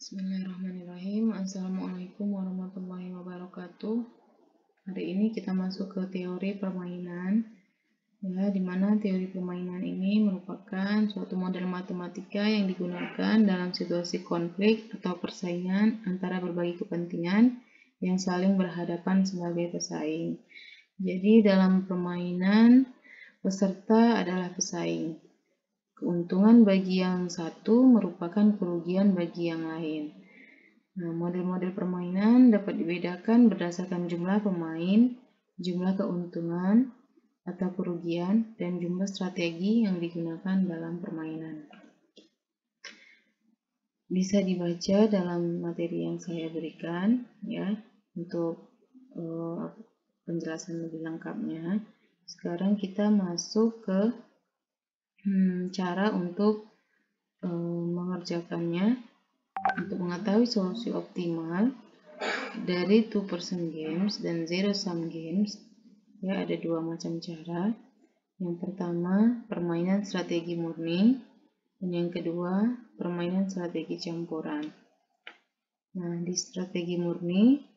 Bismillahirrahmanirrahim. Assalamualaikum warahmatullahi wabarakatuh. Hari ini kita masuk ke teori permainan, ya, di mana teori permainan ini merupakan suatu model matematika yang digunakan dalam situasi konflik atau persaingan antara berbagai kepentingan yang saling berhadapan sebagai pesaing. Jadi dalam permainan, peserta adalah pesaing. Keuntungan bagi yang satu merupakan kerugian bagi yang lain. Nah, model-model permainan dapat dibedakan berdasarkan jumlah pemain, jumlah keuntungan atau kerugian, dan jumlah strategi yang digunakan dalam permainan. Bisa dibaca dalam materi yang saya berikan, ya, untuk penjelasan lebih lengkapnya. Sekarang kita masuk ke cara untuk mengerjakannya. Untuk mengetahui solusi optimal dari 2-person games dan zero-sum games, ya, ada dua macam cara. Yang pertama, permainan strategi murni, dan yang kedua, permainan strategi campuran. Nah, di strategi murni,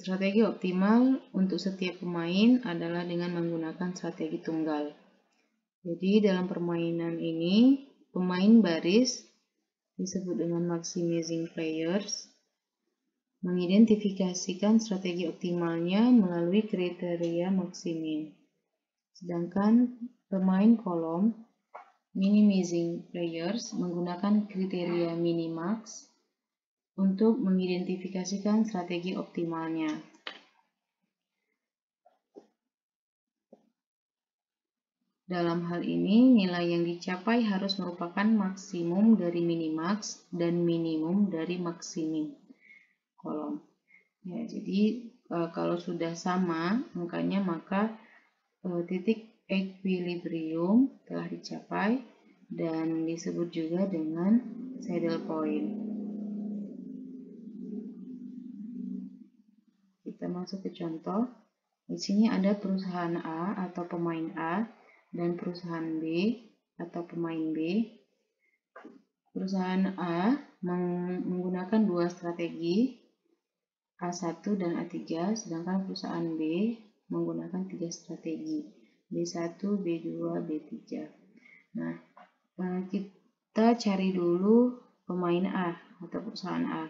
strategi optimal untuk setiap pemain adalah dengan menggunakan strategi tunggal. Jadi dalam permainan ini, pemain baris disebut dengan maximizing players mengidentifikasikan strategi optimalnya melalui kriteria maksimin. Sedangkan pemain kolom minimizing players menggunakan kriteria minimax untuk mengidentifikasikan strategi optimalnya. Dalam hal ini, nilai yang dicapai harus merupakan maksimum dari minimax dan minimum dari maksimin kolom. Ya, jadi kalau sudah sama angkanya, maka titik equilibrium telah dicapai dan disebut juga dengan saddle point. Kita masuk ke contoh. Di sini ada perusahaan A atau pemain A dan perusahaan B atau pemain B. Perusahaan A menggunakan dua strategi, A1 dan A3, sedangkan perusahaan B menggunakan 3 strategi, B1, B2, B3. Nah, kita cari dulu pemain A atau perusahaan A.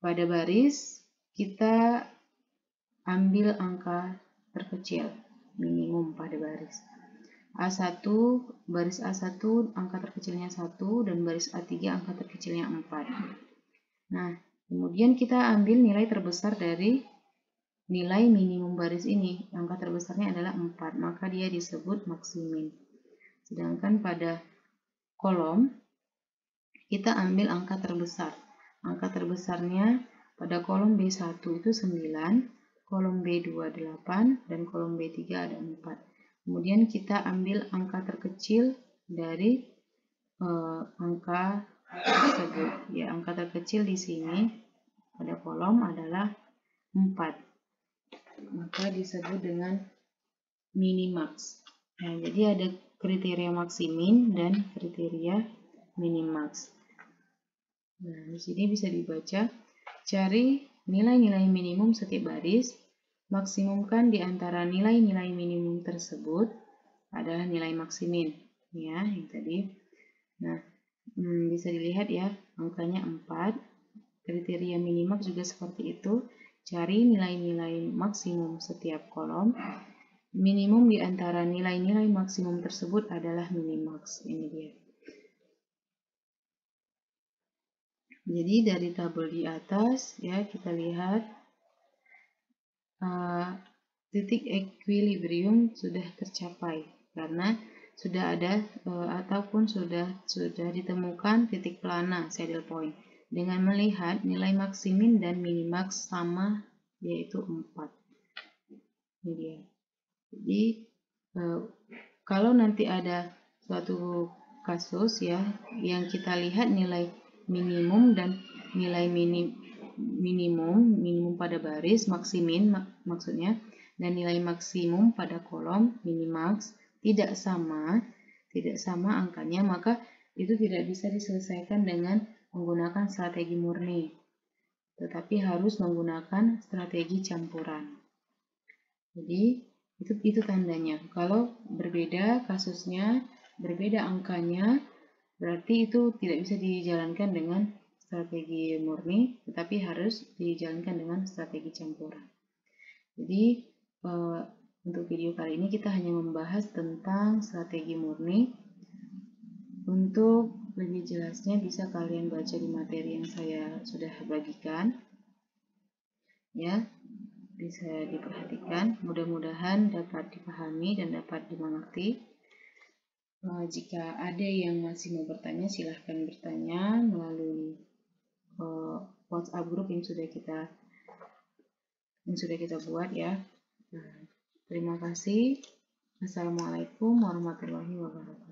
Pada baris, kita ambil angka terkecil, minimum pada baris. A1, baris A1 angka terkecilnya 1 dan baris A3 angka terkecilnya 4. Nah, kemudian kita ambil nilai terbesar dari nilai minimum baris ini. Angka terbesarnya adalah 4, maka dia disebut maksimin. Sedangkan pada kolom, kita ambil angka terbesar. Angka terbesarnya pada kolom B1 itu 9, kolom B2 8, dan kolom B3 ada 4. Kemudian kita ambil angka terkecil dari angka tersebut. Ya, angka terkecil di sini pada kolom adalah 4. Maka disebut dengan minimax. Nah, jadi ada kriteria maksimin dan kriteria minimax. Nah, di sini bisa dibaca, cari nilai-nilai minimum setiap baris, maksimumkan di antara nilai-nilai minimum tersebut adalah nilai maksimin, ya, yang tadi. Nah, bisa dilihat ya, angkanya 4. Kriteria minimax juga seperti itu. Cari nilai-nilai maksimum setiap kolom. Minimum di antara nilai-nilai maksimum tersebut adalah minimax. Ini dia. Jadi dari tabel di atas, ya, kita lihat titik equilibrium sudah tercapai karena sudah ada ataupun sudah ditemukan titik plana saddle point dengan melihat nilai maksimin dan minimax sama, yaitu 4. Ini dia. Jadi kalau nanti ada suatu kasus, ya, yang kita lihat nilai minimum dan nilai minimum pada baris maksimin maksudnya, dan nilai maksimum pada kolom minimax tidak sama angkanya, maka itu tidak bisa diselesaikan dengan menggunakan strategi murni, tetapi harus menggunakan strategi campuran. Jadi itu tandanya. Kalau berbeda kasusnya, berbeda angkanya, berarti itu tidak bisa dijalankan dengan strategi murni, tetapi harus dijalankan dengan strategi campuran. Jadi untuk video kali ini kita hanya membahas tentang strategi murni. Untuk lebih jelasnya bisa kalian baca di materi yang saya sudah bagikan. Ya, bisa diperhatikan. Mudah-mudahan dapat dipahami dan dapat dimengerti. Jika ada yang masih mau bertanya, silahkan bertanya melalui WhatsApp group yang sudah kita buat ya. Terima kasih. Assalamualaikum warahmatullahi wabarakatuh.